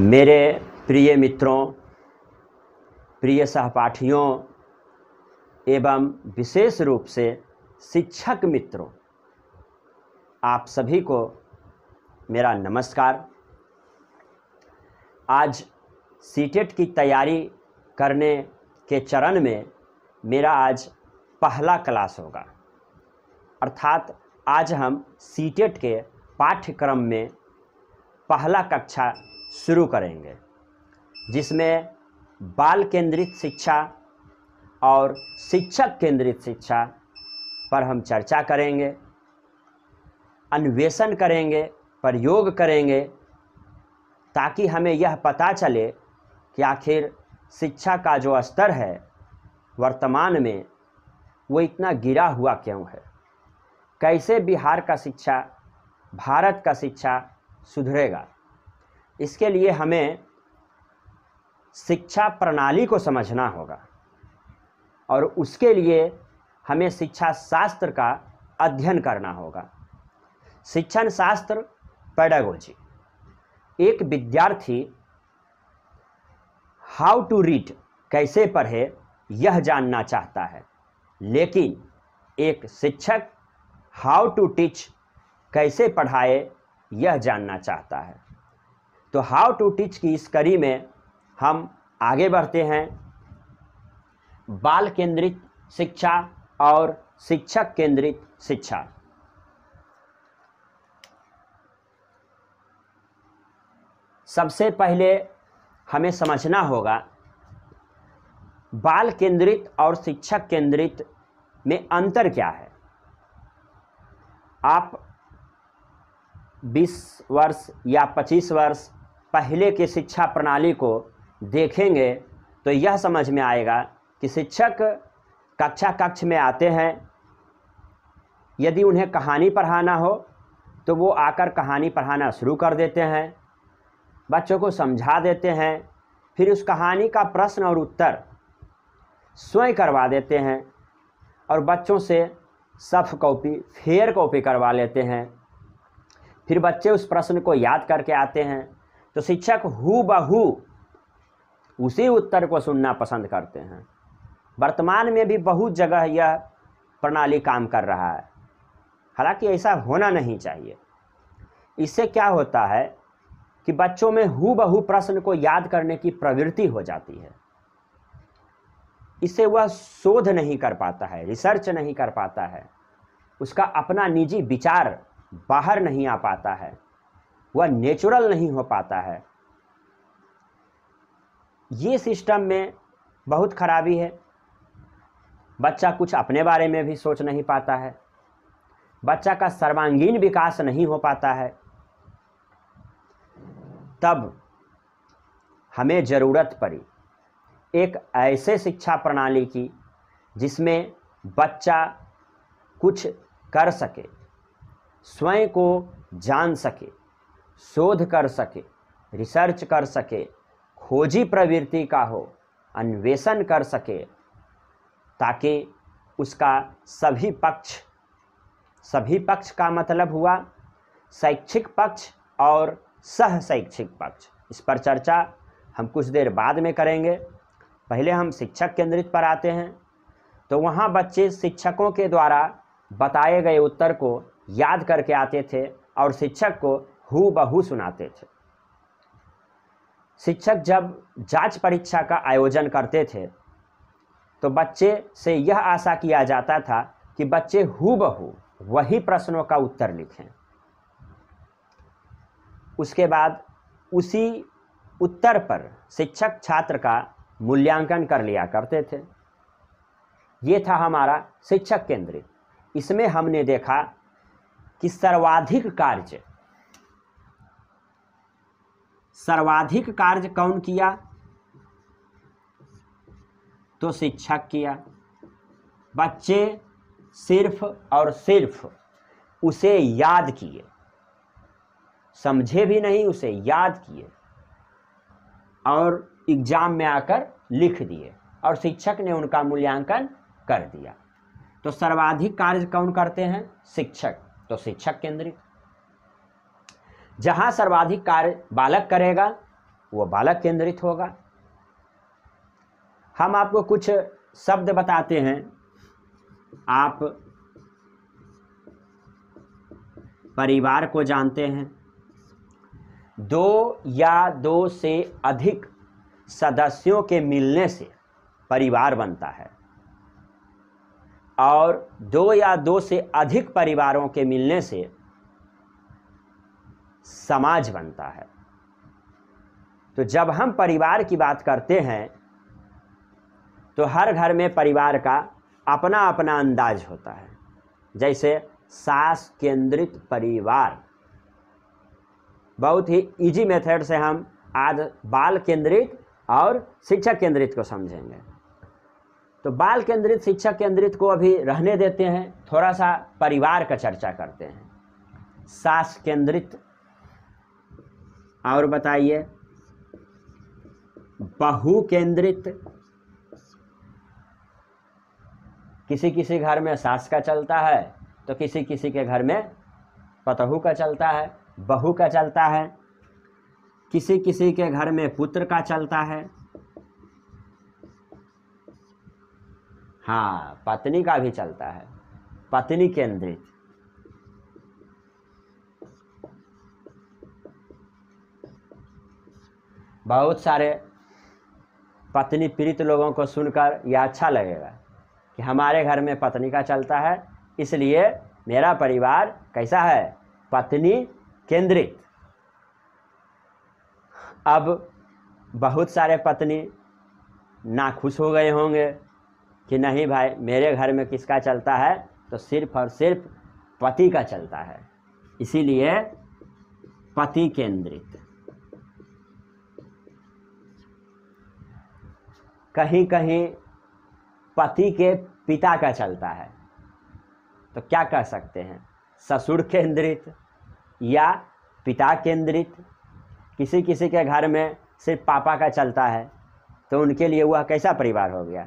मेरे प्रिय मित्रों, प्रिय सहपाठियों एवं विशेष रूप से शिक्षक मित्रों, आप सभी को मेरा नमस्कार। आज सीटेट की तैयारी करने के चरण में मेरा आज पहला क्लास होगा, अर्थात आज हम सीटेट के पाठ्यक्रम में पहला कक्षा शुरू करेंगे, जिसमें बाल केंद्रित शिक्षा और शिक्षक केंद्रित शिक्षा पर हम चर्चा करेंगे, अन्वेषण करेंगे, प्रयोग करेंगे, ताकि हमें यह पता चले कि आखिर शिक्षा का जो स्तर है वर्तमान में वो इतना गिरा हुआ क्यों है। कैसे बिहार का शिक्षा, भारत का शिक्षा सुधरेगा। इसके लिए हमें शिक्षा प्रणाली को समझना होगा और उसके लिए हमें शिक्षा शास्त्र का अध्ययन करना होगा। शिक्षण शास्त्र पेडागोजी, एक विद्यार्थी हाउ टू रीड, कैसे पढ़े, यह जानना चाहता है, लेकिन एक शिक्षक हाउ टू टीच, कैसे पढ़ाए, यह जानना चाहता है। तो हाउ टू टीच की इस कड़ी में हम आगे बढ़ते हैं। बाल केंद्रित शिक्षा और शिक्षक केंद्रित शिक्षा। सबसे पहले हमें समझना होगा बाल केंद्रित और शिक्षक केंद्रित में अंतर क्या है। आप 20 वर्ष या 25 वर्ष पहले के शिक्षा प्रणाली को देखेंगे तो यह समझ में आएगा कि शिक्षक कक्ष में आते हैं। यदि उन्हें कहानी पढ़ाना हो तो वो आकर कहानी पढ़ाना शुरू कर देते हैं, बच्चों को समझा देते हैं, फिर उस कहानी का प्रश्न और उत्तर स्वयं करवा देते हैं और बच्चों से सफ कॉपी, फेयर कॉपी करवा लेते हैं। फिर बच्चे उस प्रश्न को याद करके आते हैं, तो शिक्षक हूबहू उसी उत्तर को सुनना पसंद करते हैं। वर्तमान में भी बहुत जगह यह प्रणाली काम कर रहा है, हालांकि ऐसा होना नहीं चाहिए। इससे क्या होता है कि बच्चों में हूबहू प्रश्न को याद करने की प्रवृत्ति हो जाती है। इससे वह शोध नहीं कर पाता है, रिसर्च नहीं कर पाता है, उसका अपना निजी विचार बाहर नहीं आ पाता है, वह नेचुरल नहीं हो पाता है। ये सिस्टम में बहुत खराबी है। बच्चा कुछ अपने बारे में भी सोच नहीं पाता है, बच्चा का सर्वांगीण विकास नहीं हो पाता है। तब हमें ज़रूरत पड़ी एक ऐसे शिक्षा प्रणाली की जिसमें बच्चा कुछ कर सके, स्वयं को जान सके, शोध कर सके, रिसर्च कर सके, खोजी प्रवृत्ति का हो, अन्वेषण कर सके, ताकि उसका सभी पक्ष का मतलब हुआ शैक्षिक पक्ष और सह शैक्षिक पक्ष। इस पर चर्चा हम कुछ देर बाद में करेंगे। पहले हम शिक्षक केंद्रित पर आते हैं। तो वहाँ बच्चे शिक्षकों के द्वारा बताए गए उत्तर को याद करके आते थे और शिक्षक को हूबहू सुनाते थे। शिक्षक जब जांच परीक्षा का आयोजन करते थे तो बच्चे से यह आशा किया जाता था कि बच्चे हूबहू वही प्रश्नों का उत्तर लिखें। उसके बाद उसी उत्तर पर शिक्षक छात्र का मूल्यांकन कर लिया करते थे। ये था हमारा शिक्षक केंद्रित। इसमें हमने देखा कि सर्वाधिक कार्य कौन किया, तो शिक्षक किया। बच्चे सिर्फ और सिर्फ उसे याद किए, समझे भी नहीं, उसे याद किए और एग्जाम में आकर लिख दिए और शिक्षक ने उनका मूल्यांकन कर दिया। तो सर्वाधिक कार्य कौन करते हैं? शिक्षक। तो शिक्षक केंद्रित। जहां सर्वाधिक कार्य बालक करेगा वो बालक केंद्रित होगा। हम आपको कुछ शब्द बताते हैं, आप परिवार को जानते हैं। दो या दो से अधिक सदस्यों के मिलने से परिवार बनता है, और दो या दो से अधिक परिवारों के मिलने से समाज बनता है। तो जब हम परिवार की बात करते हैं तो हर घर में परिवार का अपना अपना अंदाज होता है। जैसे सास केंद्रित परिवार, बहुत ही इजी मेथड से हम आज बाल केंद्रित और शिक्षक केंद्रित को समझेंगे। तो बाल केंद्रित शिक्षक केंद्रित को अभी रहने देते हैं, थोड़ा सा परिवार का चर्चा करते हैं। सास केंद्रित, और बताइए बहू केंद्रित। किसी किसी घर में सास का चलता है तो किसी किसी के घर में पतोहू का चलता है, बहू का चलता है। किसी किसी के घर में पुत्र का चलता है, हाँ पत्नी का भी चलता है, पत्नी केंद्रित। बहुत सारे पत्नी पीड़ित लोगों को सुनकर यह अच्छा लगेगा कि हमारे घर में पत्नी का चलता है, इसलिए मेरा परिवार कैसा है, पत्नी केंद्रित। अब बहुत सारे पत्नी नाखुश हो गए होंगे कि नहीं भाई मेरे घर में किसका चलता है, तो सिर्फ और सिर्फ पति का चलता है, इसीलिए पति केंद्रित। कहीं कहीं पति के पिता का चलता है, तो क्या कह सकते हैं, ससुर केंद्रित या पिता केंद्रित। किसी किसी के घर में सिर्फ पापा का चलता है तो उनके लिए वह कैसा परिवार हो गया,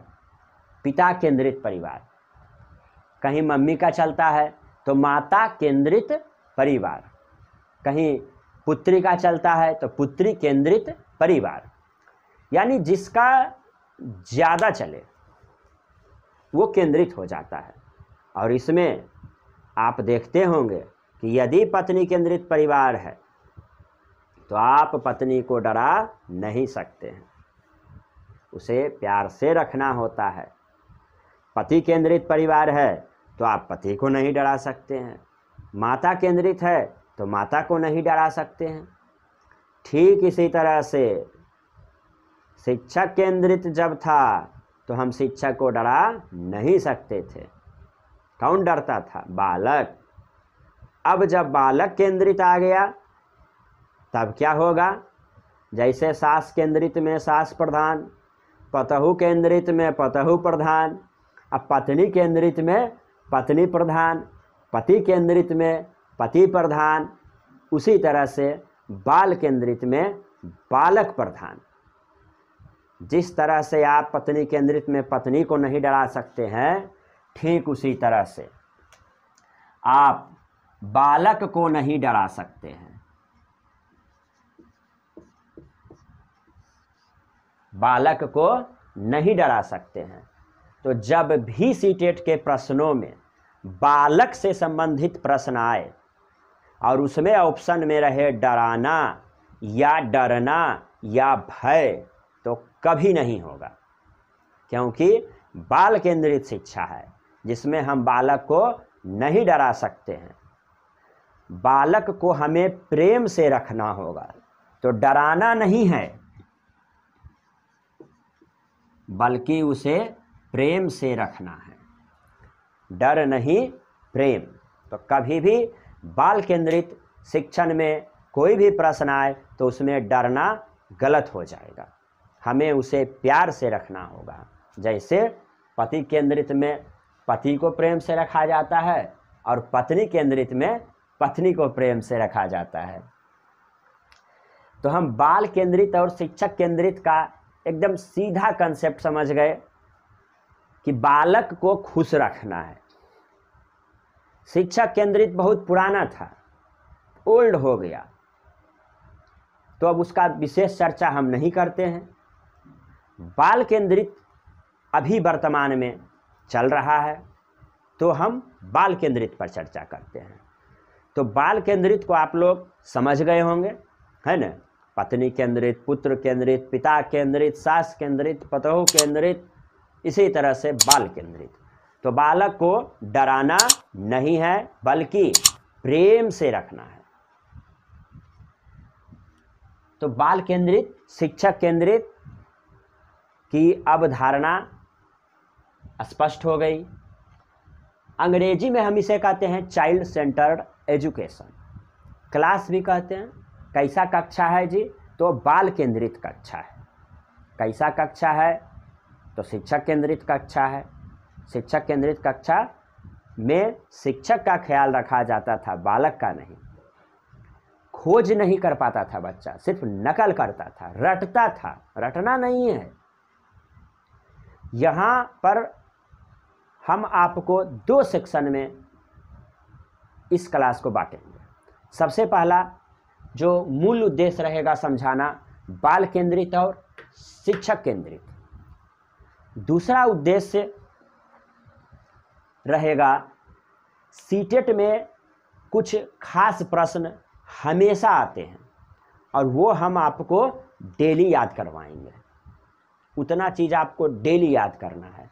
पिता केंद्रित परिवार। कहीं मम्मी का चलता है तो माता केंद्रित परिवार, कहीं पुत्री का चलता है तो पुत्री केंद्रित परिवार। यानी जिसका ज़्यादा चले वो केंद्रित हो जाता है। और इसमें आप देखते होंगे कि यदि पत्नी केंद्रित परिवार है तो आप पत्नी को डरा नहीं सकते हैं, उसे प्यार से रखना होता है। पति केंद्रित परिवार है तो आप पति को नहीं डरा सकते हैं, माता केंद्रित है तो माता को नहीं डरा सकते हैं। ठीक इसी तरह से शिक्षक केंद्रित जब था तो हम शिक्षक को डरा नहीं सकते थे। कौन डरता था, बालक। अब जब बालक केंद्रित आ गया तब क्या होगा, जैसे सास केंद्रित में सास प्रधान, पतहू केंद्रित में पतहू प्रधान, अब पत्नी केंद्रित में पत्नी प्रधान, पति केंद्रित में पति प्रधान, उसी तरह से बाल केंद्रित में बालक प्रधान। जिस तरह से आप पत्नी केंद्रित में पत्नी को नहीं डरा सकते हैं, ठीक उसी तरह से आप बालक को नहीं डरा सकते हैं। बालक को नहीं डरा सकते हैं। तो जब भी सीटेट के प्रश्नों में बालक से संबंधित प्रश्न आए और उसमें ऑप्शन में रहे डराना या डरना या भय, तो कभी नहीं होगा, क्योंकि बाल केंद्रित शिक्षा है जिसमें हम बालक को नहीं डरा सकते हैं। बालक को हमें प्रेम से रखना होगा, तो डराना नहीं है बल्कि उसे प्रेम से रखना है, डर नहीं प्रेम। तो कभी भी बाल केंद्रित शिक्षण में कोई भी प्रश्न आए तो उसमें डरना गलत हो जाएगा, हमें उसे प्यार से रखना होगा। जैसे पति केंद्रित में पति को प्रेम से रखा जाता है और पत्नी केंद्रित में पत्नी को प्रेम से रखा जाता है। तो हम बाल केंद्रित और शिक्षक केंद्रित का एकदम सीधा कंसेप्ट समझ गए कि बालक को खुश रखना है। शिक्षक केंद्रित बहुत पुराना था, ओल्ड हो गया। तो अब उसका विशेष चर्चा हम नहीं करते हैं। बाल केंद्रित अभी वर्तमान में चल रहा है, तो हम बाल केंद्रित पर चर्चा करते हैं। तो बाल केंद्रित को आप लोग समझ गए होंगे, है ना? पत्नी केंद्रित, पुत्र केंद्रित, पिता केंद्रित, सास केंद्रित, पतोह केंद्रित, इसी तरह से बाल केंद्रित। तो बालक को डराना नहीं है, बल्कि प्रेम से रखना है। तो बाल केंद्रित, शिक्षक केंद्रित की अवधारणा स्पष्ट हो गई। अंग्रेजी में हम इसे कहते हैं चाइल्ड सेंटर्ड एजुकेशन। क्लास भी कहते हैं। कैसा कक्षा है जी? तो बाल केंद्रित कक्षा है। कैसा कक्षा है? तो शिक्षक केंद्रित कक्षा है। शिक्षक केंद्रित कक्षा में शिक्षक का ख्याल रखा जाता था, बालक का नहीं। खोज नहीं कर पाता था बच्चा, सिर्फ नकल करता था, रटता था। रटना नहीं है। यहाँ पर हम आपको 2 सेक्शन में इस क्लास को बांटेंगे। सबसे पहला जो मूल उद्देश्य रहेगा समझाना, बाल केंद्रित और शिक्षक केंद्रित। दूसरा उद्देश्य रहेगा सीटेट में कुछ खास प्रश्न हमेशा आते हैं और वो हम आपको डेली याद करवाएंगे। उतना चीज़ आपको डेली याद करना है,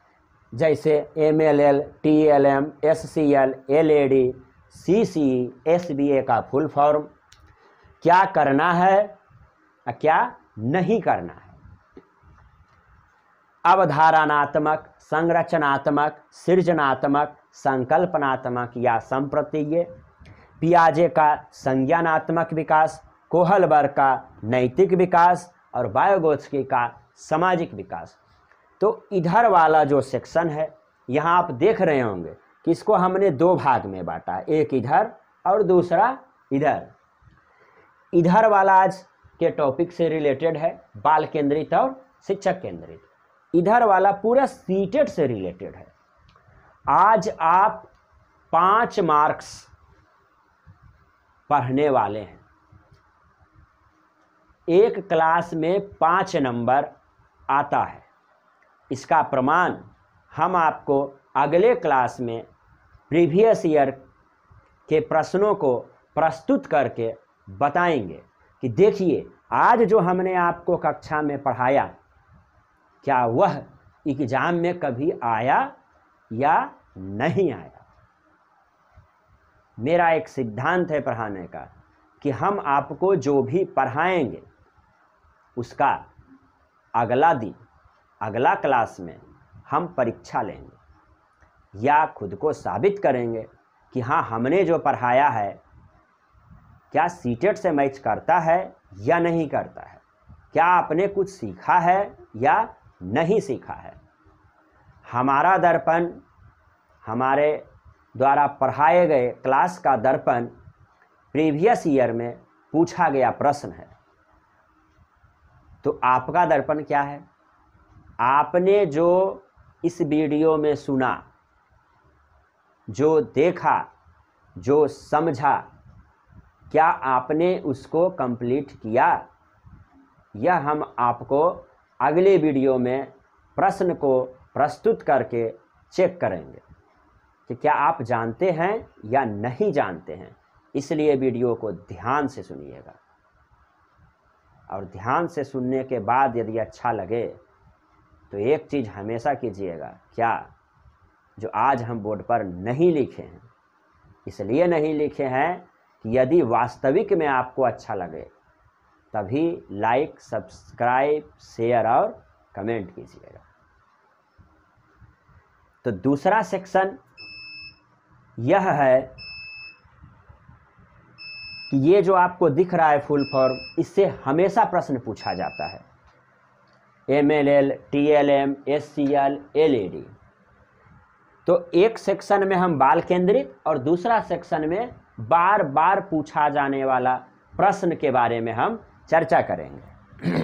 जैसे MLL, TLM, SCL, LAD, CCE, SBA का फुल फॉर्म, क्या करना है और क्या नहीं करना है। अवधारणात्मक, संरचनात्मक, सृजनात्मक, संकल्पनात्मक या संप्रतीय, पियाजे का संज्ञानात्मक विकास, कोहलबर्ग का नैतिक विकास और वाइगोत्स्की का सामाजिक विकास। तो इधर वाला जो सेक्शन है, यहाँ आप देख रहे होंगे कि इसको हमने 2 भाग में बांटा, एक इधर और दूसरा इधर। इधर वाला आज के टॉपिक से रिलेटेड है, बाल केंद्रित और शिक्षक केंद्रित। इधर वाला पूरा सीटेट से रिलेटेड है। आज आप 5 मार्क्स पढ़ने वाले हैं। एक क्लास में 5 नंबर आता है। इसका प्रमाण हम आपको अगले क्लास में प्रीवियस ईयर के प्रश्नों को प्रस्तुत करके बताएंगे कि देखिए आज जो हमने आपको कक्षा में पढ़ाया, क्या वह एग्जाम में कभी आया या नहीं आया। मेरा एक सिद्धांत है पढ़ाने का कि हम आपको जो भी पढ़ाएंगे उसका अगला दिन, अगला क्लास में हम परीक्षा लेंगे या खुद को साबित करेंगे कि हाँ, हमने जो पढ़ाया है क्या सीटेट से मैच करता है या नहीं करता है, क्या आपने कुछ सीखा है या नहीं सीखा है। हमारा दर्पण, हमारे द्वारा पढ़ाए गए क्लास का दर्पण प्रीवियस ईयर में पूछा गया प्रश्न है। तो आपका दर्पण क्या है? आपने जो इस वीडियो में सुना, जो देखा, जो समझा, क्या आपने उसको कंप्लीट किया? यह हम आपको अगले वीडियो में प्रश्न को प्रस्तुत करके चेक करेंगे कि क्या आप जानते हैं या नहीं जानते हैं। इसलिए वीडियो को ध्यान से सुनिएगा और ध्यान से सुनने के बाद यदि अच्छा लगे तो एक चीज़ हमेशा कीजिएगा, क्या जो आज हम बोर्ड पर नहीं लिखे हैं, इसलिए नहीं लिखे हैं कि यदि वास्तविक में आपको अच्छा लगे तभी लाइक, सब्सक्राइब, शेयर और कमेंट कीजिएगा। तो दूसरा सेक्शन यह है कि ये जो आपको दिख रहा है फुल फॉर्म, इससे हमेशा प्रश्न पूछा जाता है। MLL, TLM, SCL, LAD। तो एक सेक्शन में हम बाल केंद्रित और दूसरा सेक्शन में बार बार पूछा जाने वाला प्रश्न के बारे में हम चर्चा करेंगे।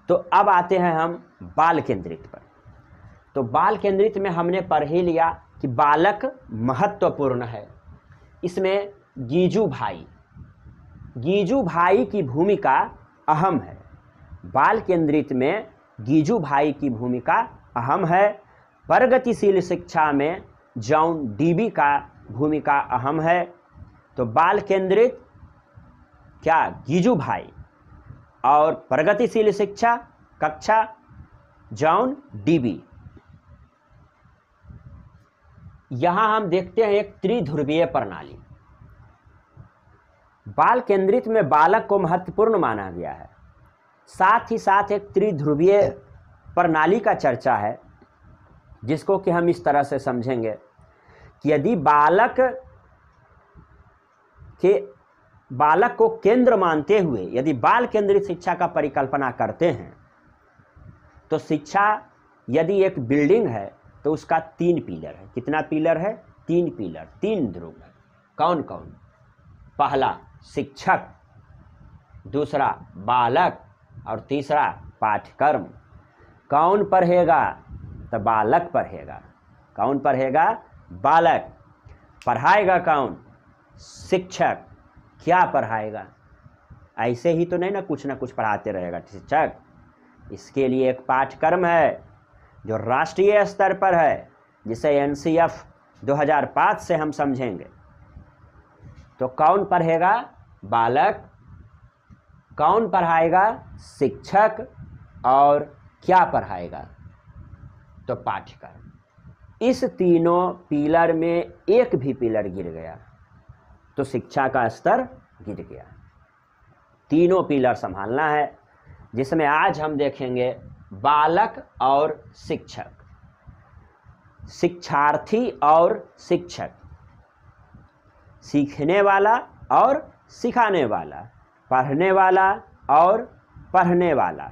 तो अब आते हैं हम बाल केंद्रित पर। तो बाल केंद्रित में हमने पढ़ ही लिया कि बालक महत्वपूर्ण है। इसमें गीजू भाई गीजू भाई की भूमिका अहम है। बाल केंद्रित में गीजू भाई की भूमिका अहम है। प्रगतिशील शिक्षा में जॉन डीबी का भूमिका अहम है। तो बाल केंद्रित क्या गीजू भाई, और प्रगतिशील शिक्षा कक्षा जॉन डीबी। यहां हम देखते हैं एक त्रिध्रुवीय प्रणाली। बाल केंद्रित में बालक को महत्वपूर्ण माना गया है, साथ ही साथ एक त्रिध्रुवीय प्रणाली का चर्चा है, जिसको कि हम इस तरह से समझेंगे कि यदि बालक को केंद्र मानते हुए यदि बाल केंद्रित शिक्षा का परिकल्पना करते हैं, तो शिक्षा यदि एक बिल्डिंग है तो उसका 3 पिलर है। कितना पिलर है? 3 पिलर, 3 ध्रुव है। कौन कौन? पहला शिक्षक, दूसरा बालक, और तीसरा पाठ्यक्रम। कौन पढ़ेगा? तो बालक पढ़ेगा। कौन पढ़ेगा? बालक। पढ़ाएगा कौन? शिक्षक। क्या पढ़ाएगा? ऐसे ही तो नहीं ना कुछ पढ़ाते रहेगा शिक्षक। इसके लिए एक पाठ्यक्रम है जो राष्ट्रीय स्तर पर है, जिसे एनसीएफ 2005 से हम समझेंगे। तो कौन पढ़ेगा? बालक। कौन पढ़ाएगा? शिक्षक। और क्या पढ़ाएगा? तो पाठ्यक्रम। इस तीनों पिलर में एक भी पिलर गिर गया तो शिक्षा का स्तर गिर गया। तीनों पिलर संभालना है, जिसमें आज हम देखेंगे बालक और शिक्षक, शिक्षार्थी और शिक्षक, सीखने वाला और सिखाने वाला, पढ़ने वाला और पढ़ने वाला।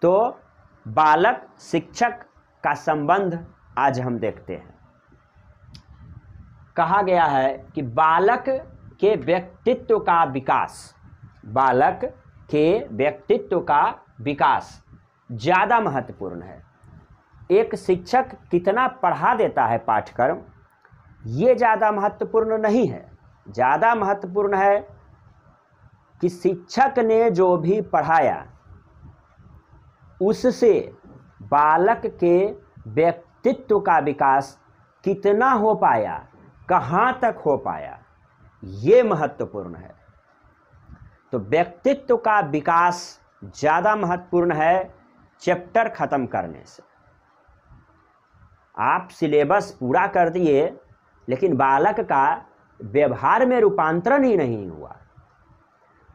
तो बालक शिक्षक का संबंध आज हम देखते हैं। कहा गया है कि बालक के व्यक्तित्व का विकास, बालक के व्यक्तित्व का विकास ज़्यादा महत्वपूर्ण है। एक शिक्षक कितना पढ़ा देता है पाठ्यक्रम, ये ज़्यादा महत्वपूर्ण नहीं है। ज़्यादा महत्वपूर्ण है कि शिक्षक ने जो भी पढ़ाया उससे बालक के व्यक्तित्व का विकास कितना हो पाया, कहाँ तक हो पाया, ये महत्वपूर्ण है। तो व्यक्तित्व का विकास ज़्यादा महत्वपूर्ण है चैप्टर ख़त्म करने से। आप सिलेबस पूरा कर दिए लेकिन बालक का व्यवहार में रूपांतरण ही नहीं हुआ,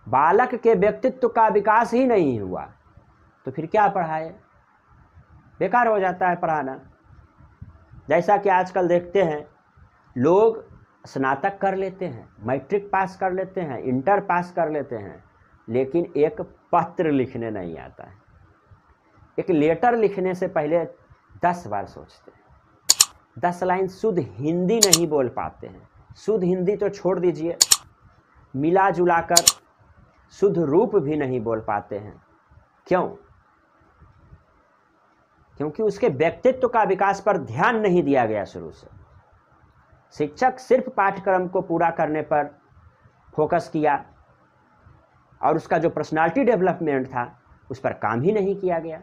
बालक के व्यक्तित्व का विकास ही नहीं हुआ, तो फिर क्या पढ़ाए? बेकार हो जाता है पढ़ाना। जैसा कि आजकल देखते हैं, लोग स्नातक कर लेते हैं, मैट्रिक पास कर लेते हैं, इंटर पास कर लेते हैं, लेकिन एक पत्र लिखने नहीं आता है। एक लेटर लिखने से पहले 10 बार सोचते हैं। 10 लाइन शुद्ध हिंदी नहीं बोल पाते हैं। शुद्ध हिंदी तो छोड़ दीजिए, मिला जुला कर शुद्ध रूप भी नहीं बोल पाते हैं। क्यों? क्योंकि उसके व्यक्तित्व का विकास पर ध्यान नहीं दिया गया शुरू से। शिक्षक सिर्फ पाठ्यक्रम को पूरा करने पर फोकस किया और उसका जो पर्सनालिटी डेवलपमेंट था उस पर काम ही नहीं किया गया,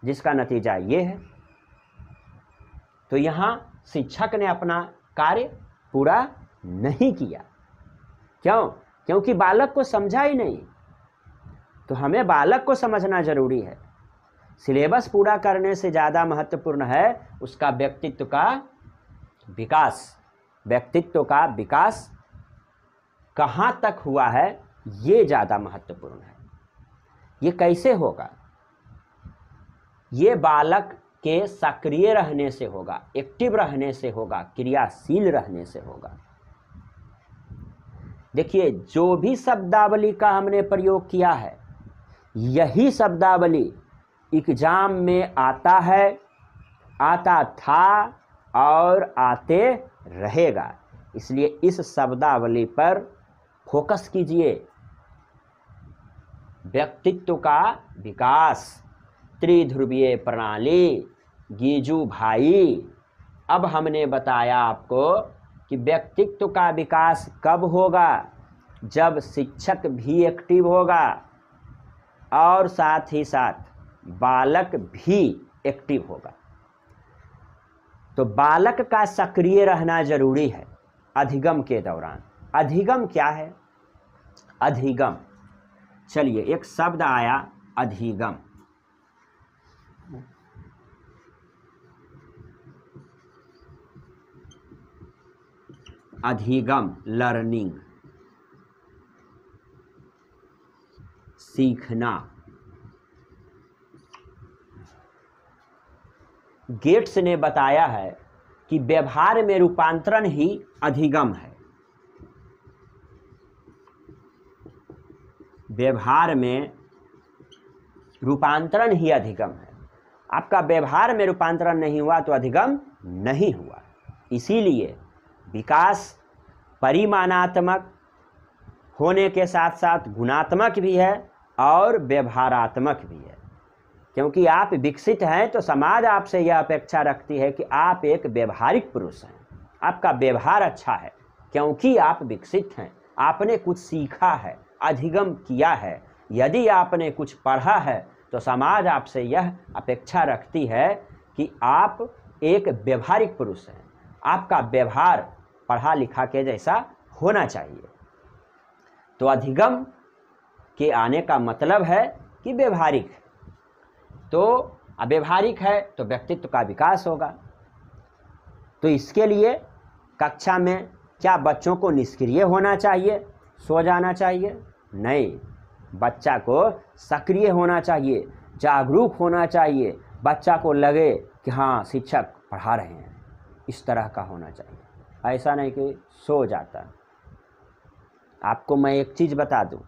जिसका नतीजा ये है। तो यहाँ शिक्षक ने अपना कार्य पूरा नहीं किया। क्यों? क्योंकि बालक को समझा ही नहीं। तो हमें बालक को समझना जरूरी है। सिलेबस पूरा करने से ज़्यादा महत्वपूर्ण है उसका व्यक्तित्व का विकास। व्यक्तित्व का विकास कहाँ तक हुआ है, ये ज़्यादा महत्वपूर्ण है। ये कैसे होगा? ये बालक के सक्रिय रहने से होगा, एक्टिव रहने से होगा, क्रियाशील रहने से होगा। देखिए, जो भी शब्दावली का हमने प्रयोग किया है, यही शब्दावली एग्जाम में आता है, आता था और आते रहेगा। इसलिए इस शब्दावली पर फोकस कीजिए। व्यक्तित्व का विकास, त्रिध्रुवीय प्रणाली, गीजू भाई। अब हमने बताया आपको कि व्यक्तित्व का विकास कब होगा? जब शिक्षक भी एक्टिव होगा और साथ ही साथ बालक भी एक्टिव होगा। तो बालक का सक्रिय रहना जरूरी है अधिगम के दौरान। अधिगम क्या है? अधिगम, चलिए एक शब्द आया अधिगम। अधिगम लर्निंग, सीखना। गेट्स ने बताया है कि व्यवहार में रूपांतरण ही अधिगम है। व्यवहार में रूपांतरण ही अधिगम है। आपका व्यवहार में रूपांतरण नहीं हुआ तो अधिगम नहीं हुआ। इसीलिए विकास परिमाणात्मक होने के साथ साथ गुणात्मक भी है और व्यवहारात्मक भी है। क्योंकि आप विकसित हैं तो समाज आपसे यह अपेक्षा रखती है कि आप एक व्यवहारिक पुरुष हैं, आपका व्यवहार अच्छा है, क्योंकि आप विकसित हैं, आपने कुछ सीखा है, अधिगम किया है। यदि आपने कुछ पढ़ा है तो समाज आपसे यह अपेक्षा रखती है कि आप एक व्यवहारिक पुरुष हैं, आपका व्यवहार पढ़ा लिखा के जैसा होना चाहिए। तो अधिगम के आने का मतलब है कि व्यवहारिक है। तो अव्यवहारिक है तो व्यक्तित्व का विकास होगा। तो इसके लिए कक्षा में क्या बच्चों को निष्क्रिय होना चाहिए, सो जाना चाहिए? नहीं, बच्चा को सक्रिय होना चाहिए, जागरूक होना चाहिए। बच्चा को लगे कि हाँ शिक्षक पढ़ा रहे हैं, इस तरह का होना चाहिए। ऐसा नहीं कि सो जाता। आपको मैं एक चीज़ बता दूं,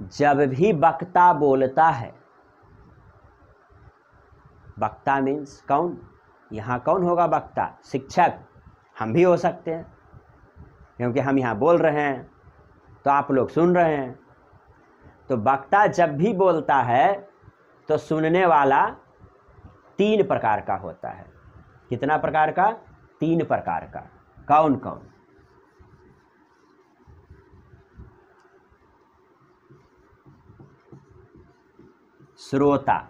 जब भी वक्ता बोलता है, वक्ता मीन्स कौन? यहाँ कौन होगा वक्ता? शिक्षक। हम भी हो सकते हैं, क्योंकि हम यहाँ बोल रहे हैं तो आप लोग सुन रहे हैं। तो वक्ता जब भी बोलता है तो सुनने वाला 3 प्रकार का होता है। कितना प्रकार का? 3 प्रकार का। कौन कौन? श्रोता,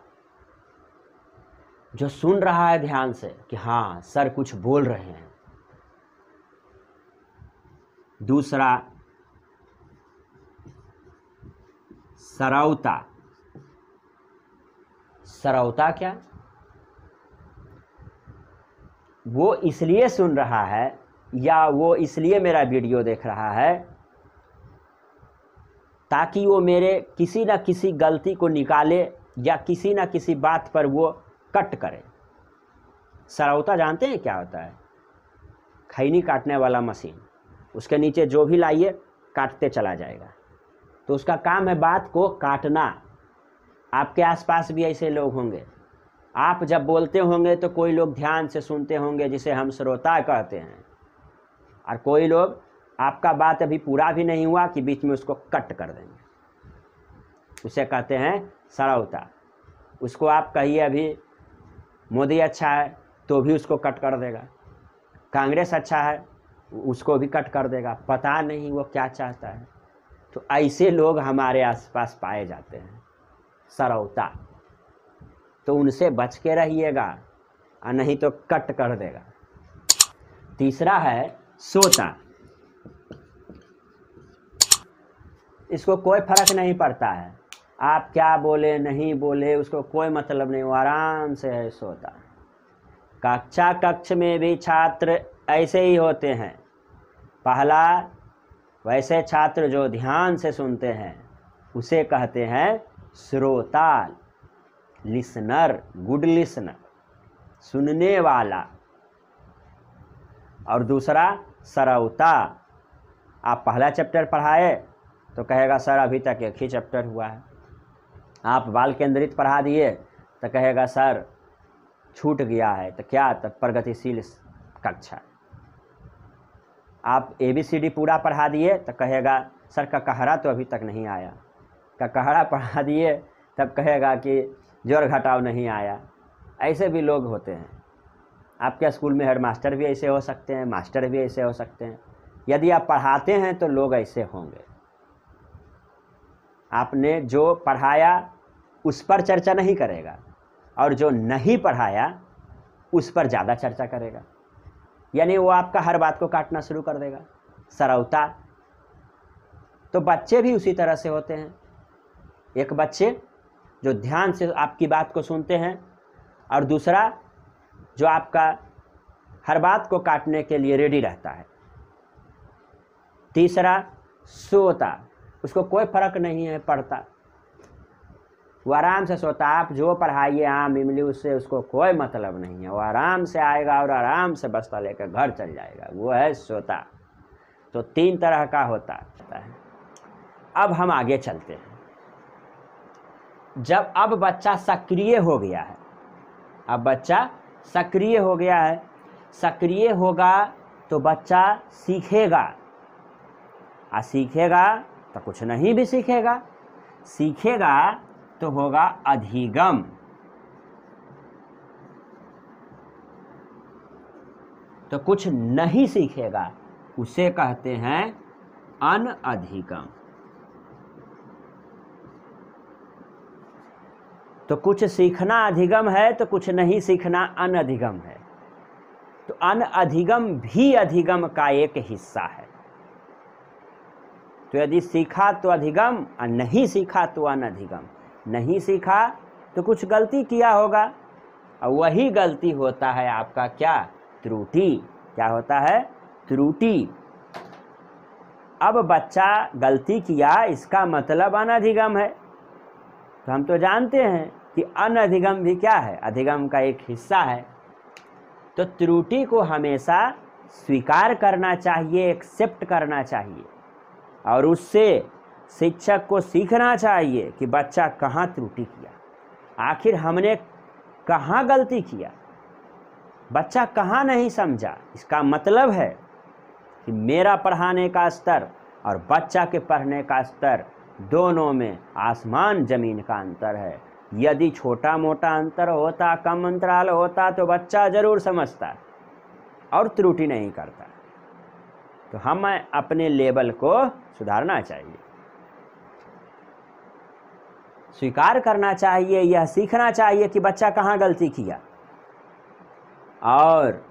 जो सुन रहा है ध्यान से कि हाँ सर कुछ बोल रहे हैं। दूसरा सरौता। सरौता क्या? वो इसलिए सुन रहा है या वो इसलिए मेरा वीडियो देख रहा है ताकि वो मेरे किसी न किसी गलती को निकाले या किसी न किसी बात पर वो कट करे। सरौता जानते हैं क्या होता है? खैनी काटने वाला मशीन, उसके नीचे जो भी लाइए काटते चला जाएगा। तो उसका काम है बात को काटना। आपके आसपास भी ऐसे लोग होंगे। आप जब बोलते होंगे तो कोई लोग ध्यान से सुनते होंगे, जिसे हम श्रोता कहते हैं, और कोई लोग आपका बात अभी पूरा भी नहीं हुआ कि बीच में उसको कट कर देंगे, उसे कहते हैं सरौता। उसको आप कहिए अभी मोदी अच्छा है तो भी उसको कट कर देगा, कांग्रेस अच्छा है उसको भी कट कर देगा, पता नहीं वो क्या चाहता है। तो ऐसे लोग हमारे आसपास पाए जाते हैं, सरौता। तो उनसे बच के रहिएगा और नहीं तो कट कर देगा। तीसरा है सोता। इसको कोई फर्क नहीं पड़ता है, आप क्या बोले नहीं बोले उसको कोई मतलब नहीं, वो आराम से है सोता। कक्ष में भी छात्र ऐसे ही होते हैं। पहला, वैसे छात्र जो ध्यान से सुनते हैं उसे कहते हैं श्रोता, लिसनर, गुड लिसनर, सुनने वाला। और दूसरा सरौता। आप पहला चैप्टर पढ़ाए तो कहेगा सर अभी तक एक ही चैप्टर हुआ है। आप बाल केंद्रित पढ़ा दिए तो कहेगा सर छूट गया है। तो क्या? तब प्रगतिशील कक्षा। आप ABCD पूरा पढ़ा दिए तो कहेगा सर ककहरा तो अभी तक नहीं आया। ककहरा पढ़ा दिए तब कहेगा कि जोड़ घटाव नहीं आया। ऐसे भी लोग होते हैं। आपके स्कूल में हेडमास्टर भी ऐसे हो सकते हैं, मास्टर भी ऐसे हो सकते हैं। यदि आप पढ़ाते हैं तो लोग ऐसे होंगे। आपने जो पढ़ाया उस पर चर्चा नहीं करेगा और जो नहीं पढ़ाया उस पर ज़्यादा चर्चा करेगा, यानी वो आपका हर बात को काटना शुरू कर देगा, सरौता। तो बच्चे भी उसी तरह से होते हैं। एक बच्चे जो ध्यान से आपकी बात को सुनते हैं और दूसरा जो आपका हर बात को काटने के लिए रेडी रहता है। तीसरा सोता, उसको कोई फर्क नहीं है पढ़ता, वो आराम से सोता। आप जो पढ़ाइए आम इमली, उससे उसको कोई मतलब नहीं है। वो आराम से आएगा और आराम से बस्ता लेकर घर चल जाएगा, वो है सोता। तो 3 तरह का होता है। अब हम आगे चलते हैं। जब अब बच्चा सक्रिय हो गया है, अब बच्चा सक्रिय हो गया है, सक्रिय होगा तो बच्चा सीखेगा, और सीखेगा तो कुछ नहीं भी सीखेगा। सीखेगा तो होगा अधिगम। तो कुछ नहीं सीखेगा उसे कहते हैं अनधिगम। तो कुछ सीखना अधिगम है तो कुछ नहीं सीखना अनधिगम है। तो अनधिगम भी अधिगम का एक हिस्सा है। तो यदि सीखा तो अधिगम और नहीं सीखा तो अनधिगम। नहीं सीखा तो कुछ गलती किया होगा, और वही गलती होता है आपका क्या? त्रुटि। क्या होता है? त्रुटि। अब बच्चा गलती किया, इसका मतलब अनधिगम है। तो हम तो जानते हैं कि अनधिगम भी क्या है? अधिगम का एक हिस्सा है। तो त्रुटि को हमेशा स्वीकार करना चाहिए, एक्सेप्ट करना चाहिए, और उससे शिक्षक को सीखना चाहिए कि बच्चा कहाँ त्रुटि किया, आखिर हमने कहाँ गलती किया, बच्चा कहाँ नहीं समझा। इसका मतलब है कि मेरा पढ़ाने का स्तर और बच्चा के पढ़ने का स्तर दोनों में आसमान ज़मीन का अंतर है। यदि छोटा मोटा अंतर होता, कम अंतराल होता, तो बच्चा ज़रूर समझता और त्रुटि नहीं करता। तो हमें अपने लेवल को सुधारना चाहिए, स्वीकार करना चाहिए, यह सीखना चाहिए कि बच्चा कहाँ गलती किया, और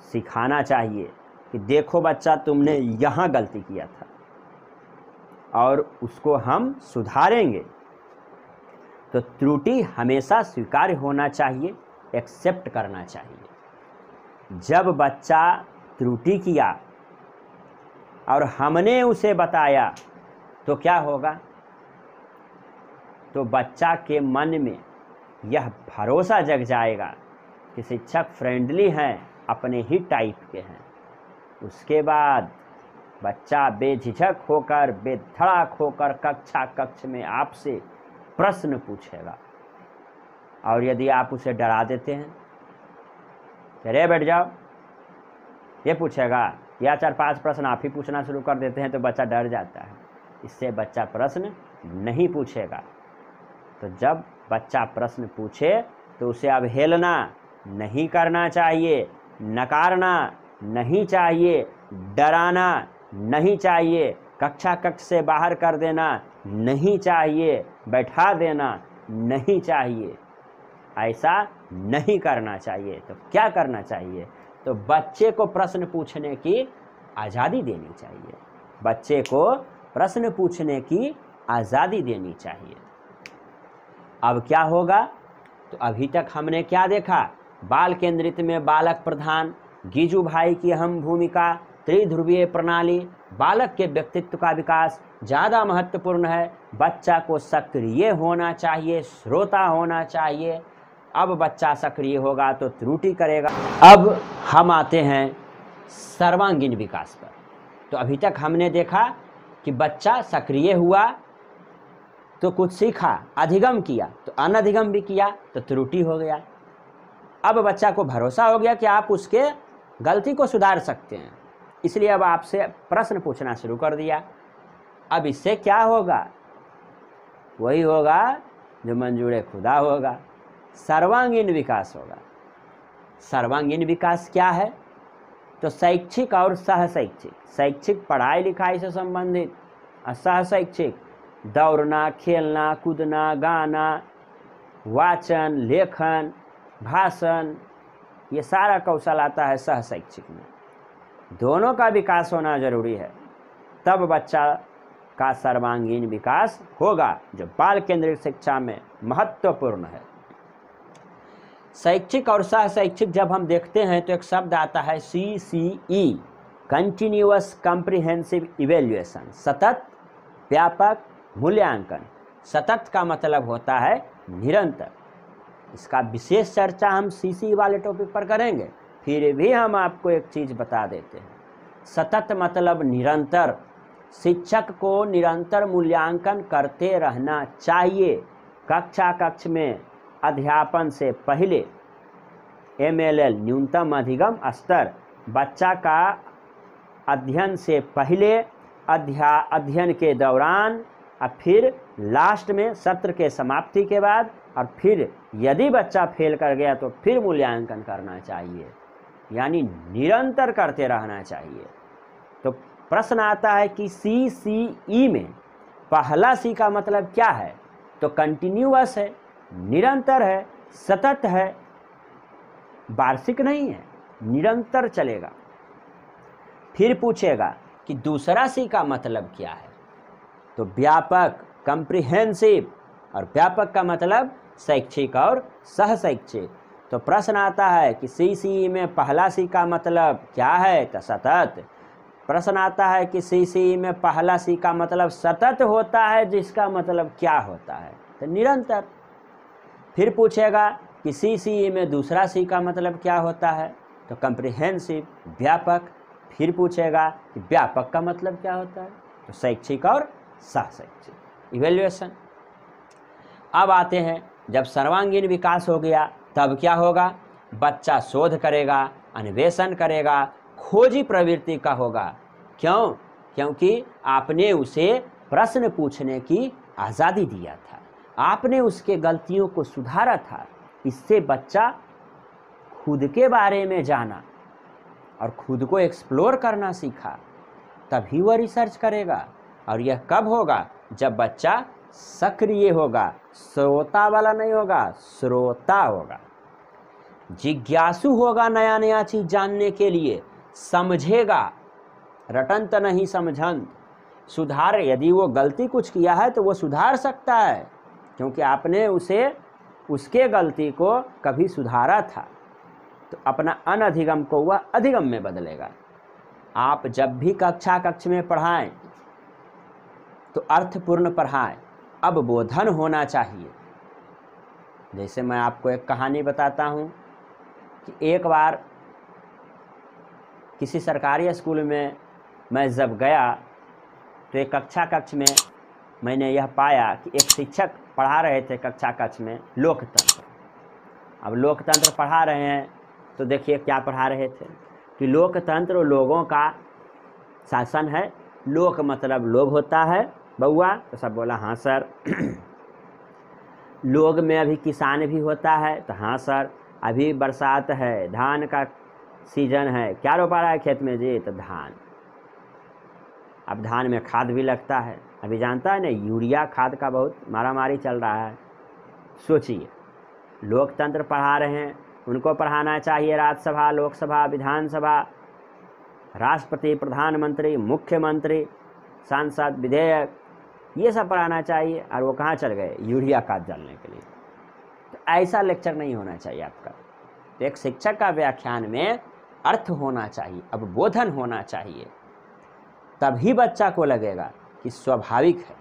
सिखाना चाहिए कि देखो बच्चा तुमने यहाँ गलती किया था और उसको हम सुधारेंगे। तो त्रुटि हमेशा स्वीकार्य होना चाहिए, एक्सेप्ट करना चाहिए। जब बच्चा त्रुटि किया और हमने उसे बताया तो क्या होगा? तो बच्चा के मन में यह भरोसा जग जाएगा कि शिक्षक फ्रेंडली हैं, अपने ही टाइप के हैं। उसके बाद बच्चा बेझिझक होकर, बेधड़क होकर कक्ष में आपसे प्रश्न पूछेगा। और यदि आप उसे डरा देते हैं, अरे बैठ जाओ, ये पूछेगा, या 4-5 प्रश्न आप ही पूछना शुरू कर देते हैं तो बच्चा डर जाता है। इससे बच्चा प्रश्न नहीं पूछेगा। तो जब बच्चा प्रश्न पूछे तो उसे अवहेलना नहीं करना चाहिए, नकारना नहीं चाहिए, डराना नहीं चाहिए, कक्ष से बाहर कर देना नहीं चाहिए, बैठा देना नहीं चाहिए। ऐसा नहीं करना चाहिए। तो क्या करना चाहिए? तो बच्चे को प्रश्न पूछने की आज़ादी देनी चाहिए। बच्चे को प्रश्न पूछने की आज़ादी देनी चाहिए। अब क्या होगा? तो अभी तक हमने क्या देखा? बाल केंद्रित में बालक प्रधान, गीजू भाई की अहम भूमिका, त्रिध्रुवीय प्रणाली, बालक के व्यक्तित्व का विकास ज़्यादा महत्वपूर्ण है। बच्चा को सक्रिय होना चाहिए, श्रोता होना चाहिए। अब बच्चा सक्रिय होगा तो त्रुटि करेगा। अब हम आते हैं सर्वांगीण विकास पर। तो अभी तक हमने देखा कि बच्चा सक्रिय हुआ तो कुछ सीखा, अधिगम किया तो अनधिगम भी किया, तो त्रुटि हो गया। अब बच्चा को भरोसा हो गया कि आप उसके गलती को सुधार सकते हैं, इसलिए अब आपसे प्रश्न पूछना शुरू कर दिया। अब इससे क्या होगा? वही होगा जो मंजूर खुदा होगा, सर्वांगीण विकास होगा। सर्वांगीण विकास क्या है? तो शैक्षिक और सह शैक्षिक, शैक्षिक पढ़ाई लिखाई से संबंधित, और सह शैक्षिक दौड़ना, खेलना, कूदना, गाना, वाचन, लेखन, भाषण, ये सारा कौशल आता है सह शैक्षिक में। दोनों का विकास होना जरूरी है, तब बच्चा का सर्वांगीण विकास होगा, जो बाल केंद्रित शिक्षा में महत्वपूर्ण है। शैक्षिक और सह शैक्षिक जब हम देखते हैं तो एक शब्द आता है CCE, कंटिन्यूअस कॉम्प्रिहेंसिव इवेल्युएशन, सतत व्यापक मूल्यांकन। सतत का मतलब होता है निरंतर। इसका विशेष चर्चा हम CCE वाले टॉपिक पर करेंगे। फिर भी हम आपको एक चीज़ बता देते हैं, सतत मतलब निरंतर। शिक्षक को निरंतर मूल्यांकन करते रहना चाहिए। कक्ष में अध्यापन से पहले MLL न्यूनतम अधिगम स्तर, बच्चा का अध्ययन से पहले, अध्ययन के दौरान, और फिर लास्ट में सत्र के समाप्ति के बाद, और फिर यदि बच्चा फेल कर गया तो फिर मूल्यांकन करना चाहिए, यानी निरंतर करते रहना चाहिए। तो प्रश्न आता है कि CCE में पहला C का मतलब क्या है? तो कंटिन्यूअस है, निरंतर है, सतत है, वार्षिक नहीं है, निरंतर चलेगा। फिर पूछेगा कि दूसरा C का मतलब क्या है? तो व्यापक, कॉम्प्रिहेंसिव, और व्यापक का मतलब शैक्षिक और सह शैक्षिक। तो प्रश्न आता है कि CCE में पहला C का मतलब क्या है? तो सतत। प्रश्न आता है कि CCE में पहला C का मतलब सतत होता है, जिसका मतलब क्या होता है? तो निरंतर। फिर पूछेगा कि CCE में दूसरा C का मतलब क्या होता है? तो कॉम्प्रिहेंसिव, व्यापक। फिर पूछेगा कि व्यापक का मतलब क्या होता है? तो शैक्षिक और सह शैक्षिक इवेल्युएशन। अब आते हैं, जब सर्वांगीण विकास हो गया तब क्या होगा? बच्चा शोध करेगा, अन्वेषण करेगा, खोजी प्रवृत्ति का होगा। क्यों? क्योंकि आपने उसे प्रश्न पूछने की आज़ादी दिया था, आपने उसके गलतियों को सुधारा था। इससे बच्चा खुद के बारे में जाना और खुद को एक्सप्लोर करना सीखा, तभी वह रिसर्च करेगा। और यह कब होगा? जब बच्चा सक्रिय होगा, श्रोता वाला नहीं होगा, श्रोता होगा, जिज्ञासु होगा, नया नया चीज जानने के लिए, समझेगा, रटंत नहीं समझंत। सुधार, यदि वो गलती कुछ किया है तो वो सुधार सकता है, क्योंकि आपने उसे उसके गलती को कभी सुधारा था। तो अपना अनधिगम को वह अधिगम में बदलेगा। आप जब भी कक्ष में पढ़ाएं तो अर्थपूर्ण पढ़ाएं। अब बोधन होना चाहिए। जैसे मैं आपको एक कहानी बताता हूँ कि एक बार किसी सरकारी स्कूल में मैं जब गया तो एक कक्ष में मैंने यह पाया कि एक शिक्षक पढ़ा रहे थे कक्ष में लोकतंत्र। अब लोकतंत्र पढ़ा रहे हैं तो देखिए क्या पढ़ा रहे थे कि लोकतंत्र लोगों का शासन है। लोक मतलब लोग होता है बउआ, तो सब बोला हाँ सर। लोग में अभी किसान भी होता है, तो हाँ सर। अभी बरसात है, धान का सीजन है, क्या रोपा रहा है खेत में जी? तो धान। अब धान में खाद भी लगता है, अभी जानता है ना, यूरिया खाद का बहुत मारामारी चल रहा है। सोचिए, लोकतंत्र पढ़ा रहे हैं, उनको पढ़ाना चाहिए राज्यसभा, लोकसभा, विधानसभा, राष्ट्रपति, प्रधानमंत्री, मुख्यमंत्री, सांसद, विधेयक, ये सब पढ़ाना चाहिए। और वो कहाँ चल गए? यूरिया खाद डालने के लिए। तो ऐसा लेक्चर नहीं होना चाहिए आपका। तो एक शिक्षक का व्याख्यान में अर्थ होना चाहिए, अब बोधन होना चाहिए, तभी बच्चा को लगेगा कि स्वाभाविक है।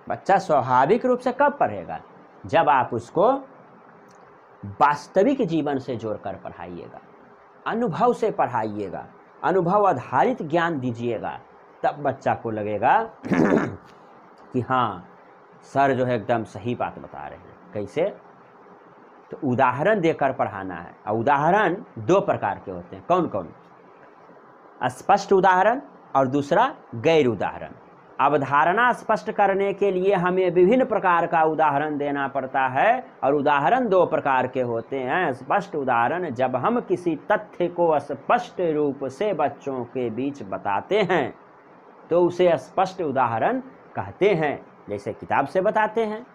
बच्चा स्वाभाविक रूप से कब पढ़ेगा? जब आप उसको वास्तविक जीवन से जोड़कर पढ़ाइएगा, अनुभव से पढ़ाइएगा, अनुभव आधारित ज्ञान दीजिएगा, तब बच्चा को लगेगा कि हाँ सर जो है एकदम सही बात बता रहे हैं। कैसे? तो उदाहरण देकर पढ़ाना है। और उदाहरण दो प्रकार के होते हैं। कौन कौन? स्पष्ट उदाहरण और दूसरा गैर उदाहरण। अवधारणा स्पष्ट करने के लिए हमें विभिन्न प्रकार का उदाहरण देना पड़ता है, और उदाहरण दो प्रकार के होते हैं। स्पष्ट उदाहरण, जब हम किसी तथ्य को स्पष्ट रूप से बच्चों के बीच बताते हैं तो उसे स्पष्ट उदाहरण कहते हैं, जैसे किताब से बताते हैं।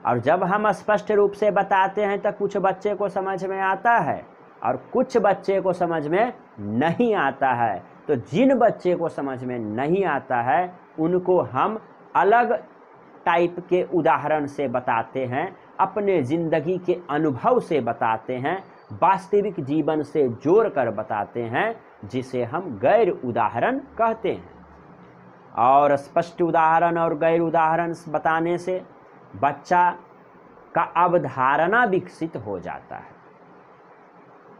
और जब हम स्पष्ट रूप से बताते हैं तो कुछ बच्चे को समझ में आता है और कुछ बच्चे को समझ में नहीं आता है। तो जिन बच्चे को समझ में नहीं आता है उनको हम अलग टाइप के उदाहरण से बताते हैं, अपने ज़िंदगी के अनुभव से बताते हैं, वास्तविक जीवन से जोड़कर बताते हैं, जिसे हम गैर उदाहरण कहते हैं। और स्पष्ट उदाहरण और गैर उदाहरण बताने से बच्चा का अवधारणा विकसित हो जाता है।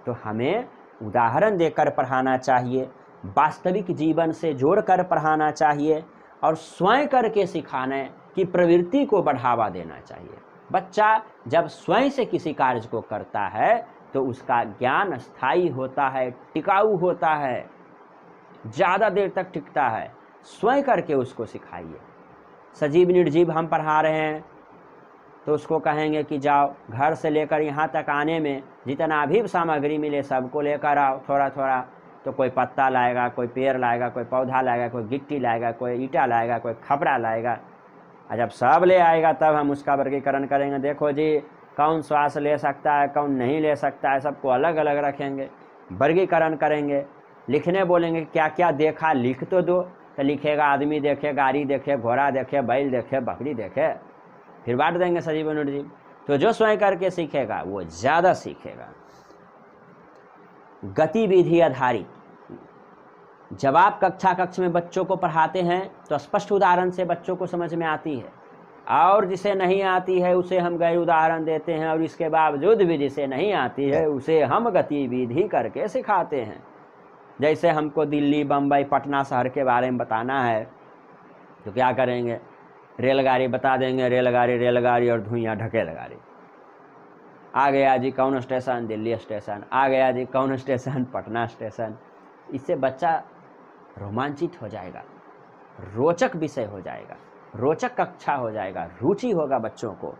तो हमें उदाहरण देकर पढ़ाना चाहिए, वास्तविक जीवन से जोड़कर पढ़ाना चाहिए और स्वयं करके सिखाने की प्रवृत्ति को बढ़ावा देना चाहिए। बच्चा जब स्वयं से किसी कार्य को करता है तो उसका ज्ञान स्थायी होता है, टिकाऊ होता है, ज़्यादा देर तक टिकता है। स्वयं करके उसको सिखाइए। सजीव निर्जीव हम पढ़ा रहे हैं तो उसको कहेंगे कि जाओ घर से लेकर यहाँ तक आने में जितना भी सामग्री मिले सबको लेकर आओ थोड़ा थोड़ा। तो कोई पत्ता लाएगा, कोई पेड़ लाएगा, कोई पौधा लाएगा, कोई गिट्टी लाएगा, कोई ईंटा लाएगा, कोई खपड़ा लाएगा। और जब सब ले आएगा तब हम उसका वर्गीकरण करेंगे। देखो जी कौन श्वास ले सकता है, कौन नहीं ले सकता है, सबको अलग अलग रखेंगे, वर्गीकरण करेंगे। लिखने बोलेंगे क्या क्या देखा लिख तो दो, तो लिखेगा आदमी देखे, गाड़ी देखे, घोड़ा देखे, बैल देखे, बकरी देखे, फिर बांट देंगे सजीव निर्जीव। तो जो स्वयं करके सीखेगा वो ज़्यादा सीखेगा। गतिविधि आधारित, जब आप कक्ष में बच्चों को पढ़ाते हैं तो स्पष्ट उदाहरण से बच्चों को समझ में आती है, और जिसे नहीं आती है उसे हम गैर उदाहरण देते हैं, और इसके बावजूद भी जिसे नहीं आती है उसे हम गतिविधि करके सिखाते हैं। जैसे हमको दिल्ली, बम्बई, पटना शहर के बारे में बताना है तो क्या करेंगे, रेलगाड़ी बता देंगे, रेलगाड़ी और धुइयाँ ढकेल गाड़ी। आ गया जी कौन स्टेशन, दिल्ली स्टेशन। आ गया जी कौन स्टेशन, पटना स्टेशन। इससे बच्चा रोमांचित हो जाएगा, रोचक विषय हो जाएगा, रोचक कक्षा हो जाएगा, रुचि होगा बच्चों को।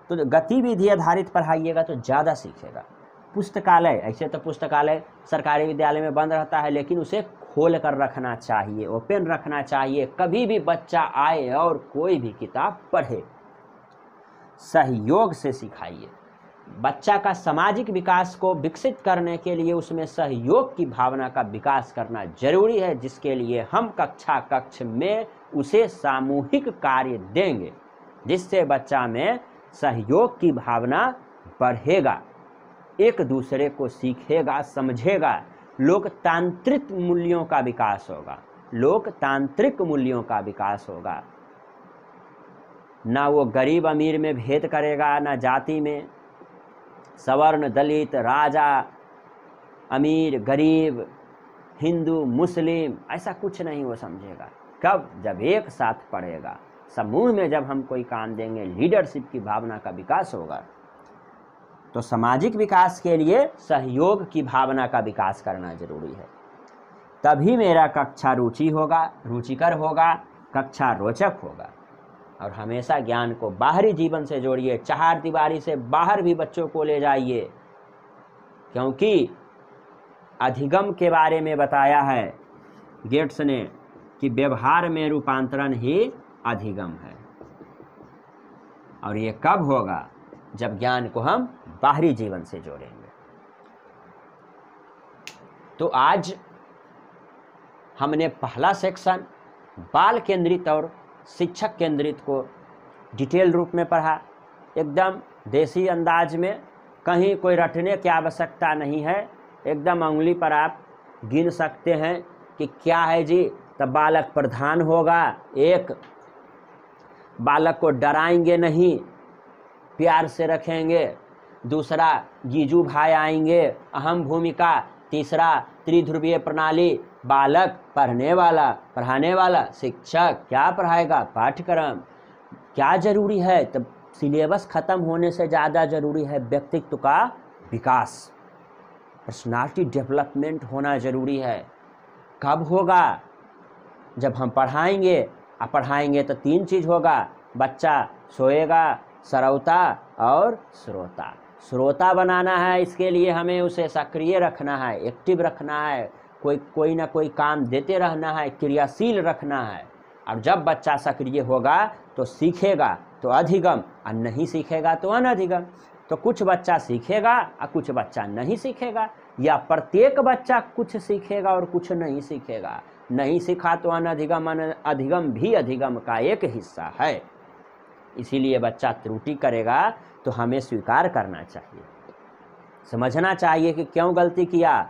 तो गतिविधि आधारित पढ़ाइएगा तो ज़्यादा सीखेगा। पुस्तकालय, ऐसे तो पुस्तकालय सरकारी विद्यालय में बंद रहता है, लेकिन उसे खोल कर रखना चाहिए, ओपन रखना चाहिए। कभी भी बच्चा आए और कोई भी किताब पढ़े। सहयोग से सिखाइए। बच्चा का सामाजिक विकास को विकसित करने के लिए उसमें सहयोग की भावना का विकास करना जरूरी है, जिसके लिए हम कक्ष में उसे सामूहिक कार्य देंगे, जिससे बच्चा में सहयोग की भावना बढ़ेगा, एक दूसरे को सीखेगा, समझेगा। लोकतांत्रिक मूल्यों का विकास होगा, लोकतांत्रिक मूल्यों का विकास होगा। ना वो गरीब अमीर में भेद करेगा, ना जाति में, सवर्ण दलित, राजा अमीर गरीब, हिंदू मुस्लिम, ऐसा कुछ नहीं वो समझेगा। कब? जब एक साथ पढ़ेगा, समूह में जब हम कोई काम देंगे, लीडरशिप की भावना का विकास होगा। तो सामाजिक विकास के लिए सहयोग की भावना का विकास करना जरूरी है। तभी मेरा कक्षा रुचि होगा, रुचिकर होगा, कक्षा रोचक होगा। और हमेशा ज्ञान को बाहरी जीवन से जोड़िए, चार दीवारी से बाहर भी बच्चों को ले जाइए, क्योंकि अधिगम के बारे में बताया है गेट्स ने कि व्यवहार में रूपांतरण ही अधिगम है। और ये कब होगा? जब ज्ञान को हम बाहरी जीवन से जोड़ेंगे। तो आज हमने पहला सेक्शन बाल केंद्रित और शिक्षक केंद्रित को डिटेल रूप में पढ़ा, एकदम देसी अंदाज में, कहीं कोई रटने की आवश्यकता नहीं है। एकदम उंगली पर आप गिन सकते हैं कि क्या है जी। तब बालक प्रधान होगा, एक बालक को डराएंगे नहीं, प्यार से रखेंगे। दूसरा जीजू भाई आएंगे, अहम भूमिका। तीसरा त्रिध्रुवीय प्रणाली, बालक पढ़ने वाला, पढ़ाने वाला, शिक्षक क्या पढ़ाएगा, पाठ्यक्रम क्या जरूरी है। तब सिलेबस खत्म होने से ज़्यादा जरूरी है व्यक्तित्व का विकास, पर्सनालिटी डेवलपमेंट होना जरूरी है। कब होगा? जब हम पढ़ाएंगे अब पढ़ाएंगे तो 3 चीज़ होगा, बच्चा सोएगा, सरौता और श्रोता। श्रोता बनाना है, इसके लिए हमें उसे सक्रिय रखना है, एक्टिव रखना है, कोई ना कोई काम देते रहना है, क्रियाशील रखना है। और जब बच्चा सक्रिय होगा तो सीखेगा तो अधिगम, और नहीं सीखेगा तो अनधिगम। तो कुछ बच्चा सीखेगा और कुछ बच्चा नहीं सीखेगा, या प्रत्येक बच्चा कुछ सीखेगा और कुछ नहीं सीखेगा। नहीं सीखा तो अनधिगम, अधिगम भी अधिगम का एक हिस्सा है। इसीलिए बच्चा त्रुटि करेगा तो हमें स्वीकार करना चाहिए, समझना चाहिए कि क्यों गलती किया।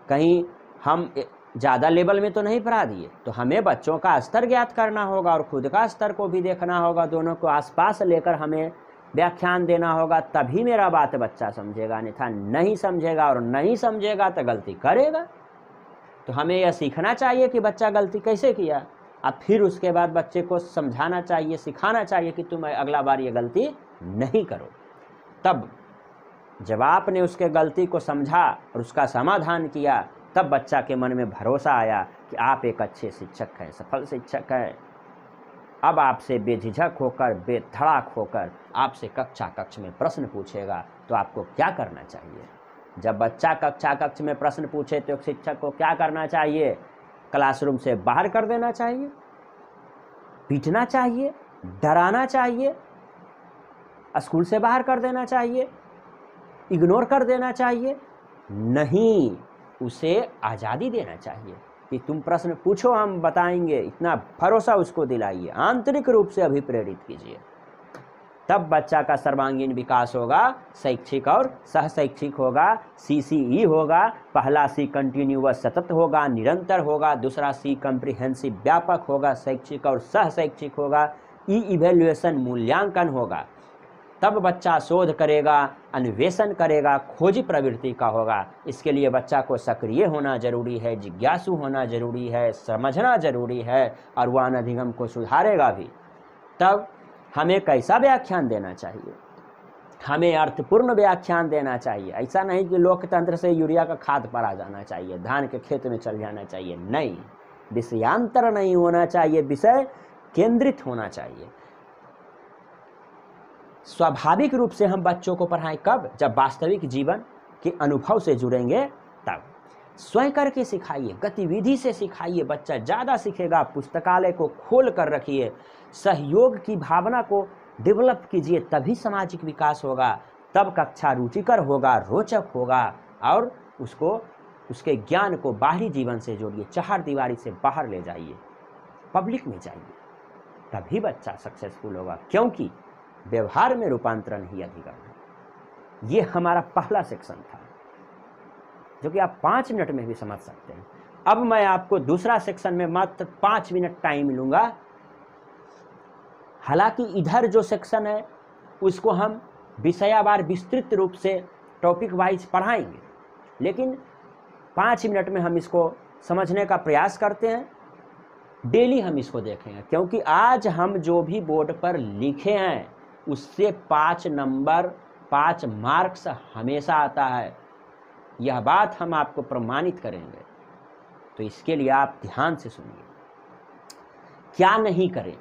कहीं हम ज़्यादा लेवल में तो नहीं पढ़ा दिए, तो हमें बच्चों का स्तर ज्ञात करना होगा और खुद का स्तर को भी देखना होगा, दोनों को आसपास लेकर हमें व्याख्यान देना होगा, तभी मेरा बात बच्चा समझेगा, अन्यथा नहीं समझेगा, और नहीं समझेगा तो गलती करेगा। तो हमें यह सीखना चाहिए कि बच्चा गलती कैसे किया, अब फिर उसके बाद बच्चे को समझाना चाहिए, सिखाना चाहिए कि तुम अगला बार ये गलती नहीं करो। तब जब आपने उसके गलती को समझा और उसका समाधान किया, तब बच्चा के मन में भरोसा आया कि आप एक अच्छे शिक्षक हैं, सफल शिक्षक हैं। अब आपसे बेझिझक होकर, बेधड़ाक होकर आपसे कक्ष में प्रश्न पूछेगा, तो आपको क्या करना चाहिए? जब बच्चा कक्ष में प्रश्न पूछे तो शिक्षक को क्या करना चाहिए? क्लासरूम से बाहर कर देना चाहिए, पीटना चाहिए, डराना चाहिए, स्कूल से बाहर कर देना चाहिए, इग्नोर कर देना चाहिए? नहीं, उसे आज़ादी देना चाहिए कि तुम प्रश्न पूछो, हम बताएंगे। इतना भरोसा उसको दिलाइए, आंतरिक रूप से अभिप्रेरित कीजिए, तब बच्चा का सर्वांगीण विकास होगा, शैक्षिक और सह शैक्षिक होगा, CCE होगा। पहला C कंटिन्यूअस सतत होगा, निरंतर होगा। दूसरा C कम्प्रिहेंसिव व्यापक होगा, शैक्षिक और सह शैक्षिक होगा। E इवेल्युएशन मूल्यांकन होगा। तब बच्चा शोध करेगा, अन्वेषण करेगा, खोजी प्रवृत्ति का होगा। इसके लिए बच्चा को सक्रिय होना जरूरी है, जिज्ञासु होना जरूरी है, समझना जरूरी है, और वह अनधिगम को सुधारेगा भी। तब हमें कैसा व्याख्यान देना चाहिए? हमें अर्थपूर्ण व्याख्यान देना चाहिए। ऐसा नहीं कि लोकतंत्र से यूरिया का खाद पर आ जाना चाहिए, धान के खेत में चल जाना चाहिए। नहीं, विषयांतर नहीं होना चाहिए, विषय केंद्रित होना चाहिए। स्वाभाविक रूप से हम बच्चों को पढ़ाएं कब? जब वास्तविक जीवन के अनुभव से जुड़ेंगे तब। स्वयं करके सिखाइए, गतिविधि से सिखाइए, बच्चा ज़्यादा सीखेगा। पुस्तकालय को खोल कर रखिए, सहयोग की भावना को डेवलप कीजिए, तभी सामाजिक विकास होगा। तब कक्षा रुचिकर होगा, रोचक होगा, और उसको, उसके ज्ञान को बाहरी जीवन से जोड़िए, चार दीवारी से बाहर ले जाइए, पब्लिक में जाइए, तभी बच्चा सक्सेसफुल होगा। क्योंकि व्यवहार में रूपांतरण ही अधिगम है। ये हमारा पहला सेक्शन था, जो कि आप 5 मिनट में भी समझ सकते हैं। अब मैं आपको दूसरा सेक्शन में मात्र 5 मिनट टाइम लूँगा। हालांकि इधर जो सेक्शन है उसको हम विषयावार विस्तृत रूप से टॉपिक वाइज पढ़ाएंगे, लेकिन 5 मिनट में हम इसको समझने का प्रयास करते हैं। डेली हम इसको देखेंगे, क्योंकि आज हम जो भी बोर्ड पर लिखे हैं उससे 5 नंबर, 5 मार्क्स हमेशा आता है। यह बात हम आपको प्रमाणित करेंगे, तो इसके लिए आप ध्यान से सुनिए। क्या नहीं करें?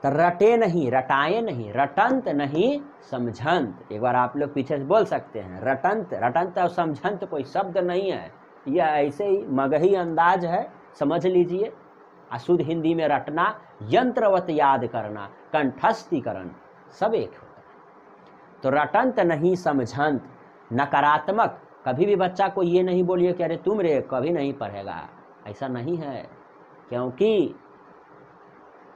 तो रटे नहीं, रटाए नहीं, रटंत नहीं समझंत। एक बार आप लोग पीछे से बोल सकते हैं, रटंत, रटंत और समझंत कोई शब्द नहीं है, यह ऐसे ही मगही अंदाज है, समझ लीजिए। अशुद्ध हिंदी में रटना, यंत्रवत याद करना, कंठस्थीकरण सब एक होता है। तो रटंत नहीं समझंत, नकारात्मक। कभी भी बच्चा को ये नहीं बोलिए कि अरे तुम रे कभी नहीं पढ़ेगा, ऐसा नहीं है, क्योंकि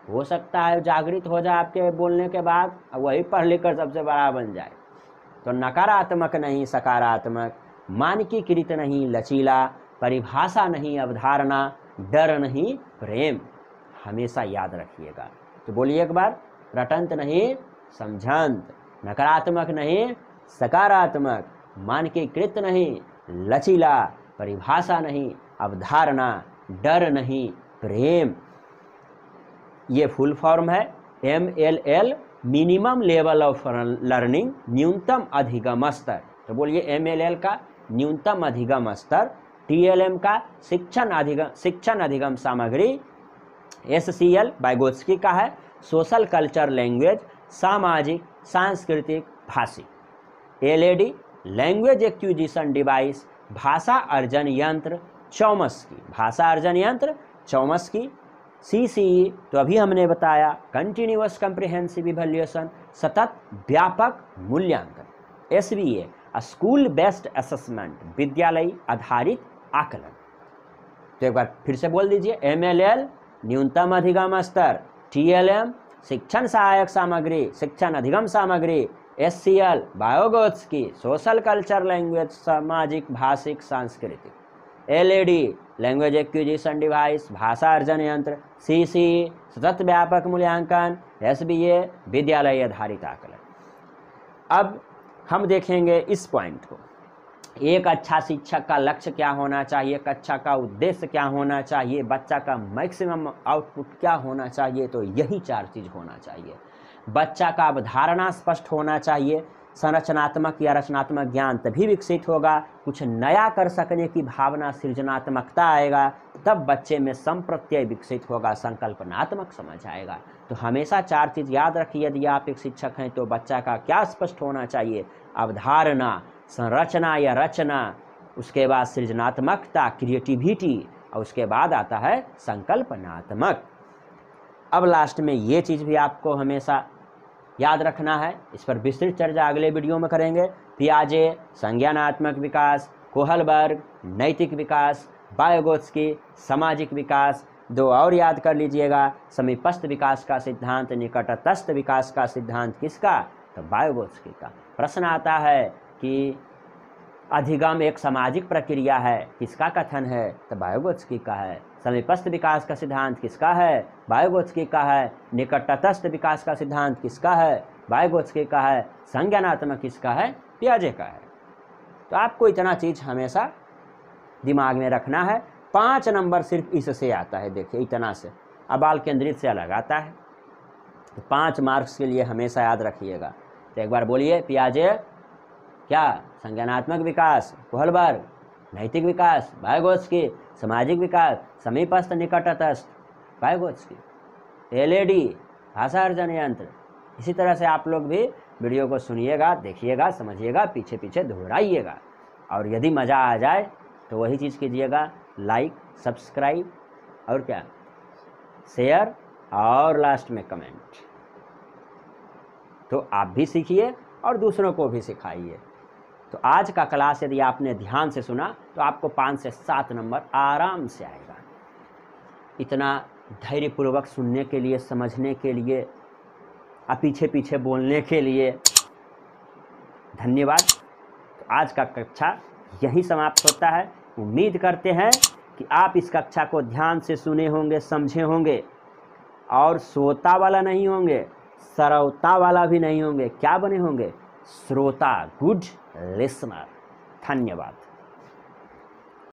हो सकता है जागृत हो जाए आपके बोलने के बाद, वही पढ़ लिख कर सबसे बड़ा बन जाए। तो नकारात्मक नहीं सकारात्मक, मानकीकृत नहीं लचीला, परिभाषा नहीं अवधारणा, डर नहीं प्रेम, हमेशा याद रखिएगा। तो बोलिए एक बार, रटंत नहीं समझंत, नकारात्मक नहीं सकारात्मक, मानकीकृत नहीं लचीला, परिभाषा नहीं अवधारणा, डर नहीं प्रेम। ये फुल फॉर्म है MLL, minimum level of learning, न्यूनतम अधिगम स्तर। तो बोलिए MLL का न्यूनतम अधिगम स्तर, TLM का शिक्षण अधिगम सामग्री, SCL वाइगोत्स्की का है, सोशल कल्चर लैंग्वेज, सामाजिक सांस्कृतिक भाषिक। LED लैंग्वेज एक्विजिशन डिवाइस, भाषा अर्जन यंत्र चॉम्स्की, भाषा अर्जन यंत्र चॉम्स्की। CCE तो अभी हमने बताया, कंटिन्यूअस कम्प्रिहेंसिव इवैल्यूएशन, सतत व्यापक मूल्यांकन। SBA स्कूल बेस्ड असेसमेंट, विद्यालय आधारित आकलन। तो एक बार फिर से बोल दीजिए, MLL न्यूनतम अधिगम स्तर, TLM शिक्षण सहायक सामग्री, शिक्षण अधिगम सामग्री, SCL Vygotsky social culture language, सामाजिक भाषिक सांस्कृतिक, LED लैंग्वेज एक्विजिशन डिवाइस, भाषा अर्जन यंत्र, CCE सतत व्यापक मूल्यांकन, SBA विद्यालय आधारित आकलन। अब हम देखेंगे इस पॉइंट को, एक अच्छा शिक्षक का लक्ष्य क्या होना चाहिए, कक्षा का उद्देश्य क्या होना चाहिए, बच्चा का मैक्सिमम आउटपुट क्या होना चाहिए। तो यही 4 चीज़ होना चाहिए। बच्चा का अवधारणा स्पष्ट होना चाहिए, संरचनात्मक या रचनात्मक ज्ञान तभी विकसित होगा, कुछ नया कर सकने की भावना सृजनात्मकता आएगा, तब बच्चे में संप्रत्यय विकसित होगा, संकल्पनात्मक समझ आएगा। तो हमेशा 4 चीज़ याद रखिए, यदि आप एक शिक्षक हैं तो बच्चा का क्या स्पष्ट होना चाहिए, अवधारणा, संरचना या रचना, उसके बाद सृजनात्मकता क्रिएटिविटी, और उसके बाद आता है संकल्पनात्मक। अब लास्ट में ये चीज़ भी आपको हमेशा याद रखना है, इस पर विस्तृत चर्चा अगले वीडियो में करेंगे। पियाजे संज्ञानात्मक विकास, कोहलबर्ग नैतिक विकास, वाइगोत्स्की सामाजिक विकास। 2 और याद कर लीजिएगा, समीपस्थ विकास का सिद्धांत, निकटतस्थ विकास का सिद्धांत किसका, तो वाइगोत्स्की का। प्रश्न आता है कि अधिगम एक सामाजिक प्रक्रिया है, किसका कथन है, तो वाइगोत्स्की का है। समीपस्थ विकास का सिद्धांत किसका है, वाइगोत्स्की का है। निकटतस्थ विकास का सिद्धांत किसका है, वाइगोत्स्की का है। संज्ञानात्मक किसका है, पियाजे का है। तो आपको इतना चीज़ हमेशा दिमाग में रखना है। 5 नंबर सिर्फ इससे आता है, देखिए इतना से, अबाल केंद्रित से अलग आता है। तो 5 मार्क्स के लिए हमेशा याद रखिएगा। तो एक बार बोलिए, पियाजे क्या, संज्ञानात्मक विकास कोहलबर्ग, नैतिक विकास वाइगोत्स्की, सामाजिक विकास समीपस्थ निकटतस्थ वाइगोत्स्की, LED भाषा अर्जन यंत्र। इसी तरह से आप लोग भी वीडियो को सुनिएगा, देखिएगा, समझिएगा, पीछे पीछे दोहराइएगा। और यदि मज़ा आ जाए तो वही चीज़ कीजिएगा, लाइक, सब्सक्राइब और क्या, शेयर और लास्ट में कमेंट। तो आप भी सीखिए और दूसरों को भी सिखाइए। तो आज का क्लास यदि आपने ध्यान से सुना तो आपको 5 से 7 नंबर आराम से आएगा। इतना धैर्यपूर्वक सुनने के लिए, समझने के लिए और पीछे पीछे बोलने के लिए धन्यवाद। तो आज का कक्षा यही समाप्त होता है। उम्मीद करते हैं कि आप इस कक्षा को ध्यान से सुने होंगे, समझे होंगे और श्रोता वाला नहीं होंगे, श्रोता वाला भी नहीं होंगे, क्या बने होंगे, श्रोता, गुड लिसनर। धन्यवाद।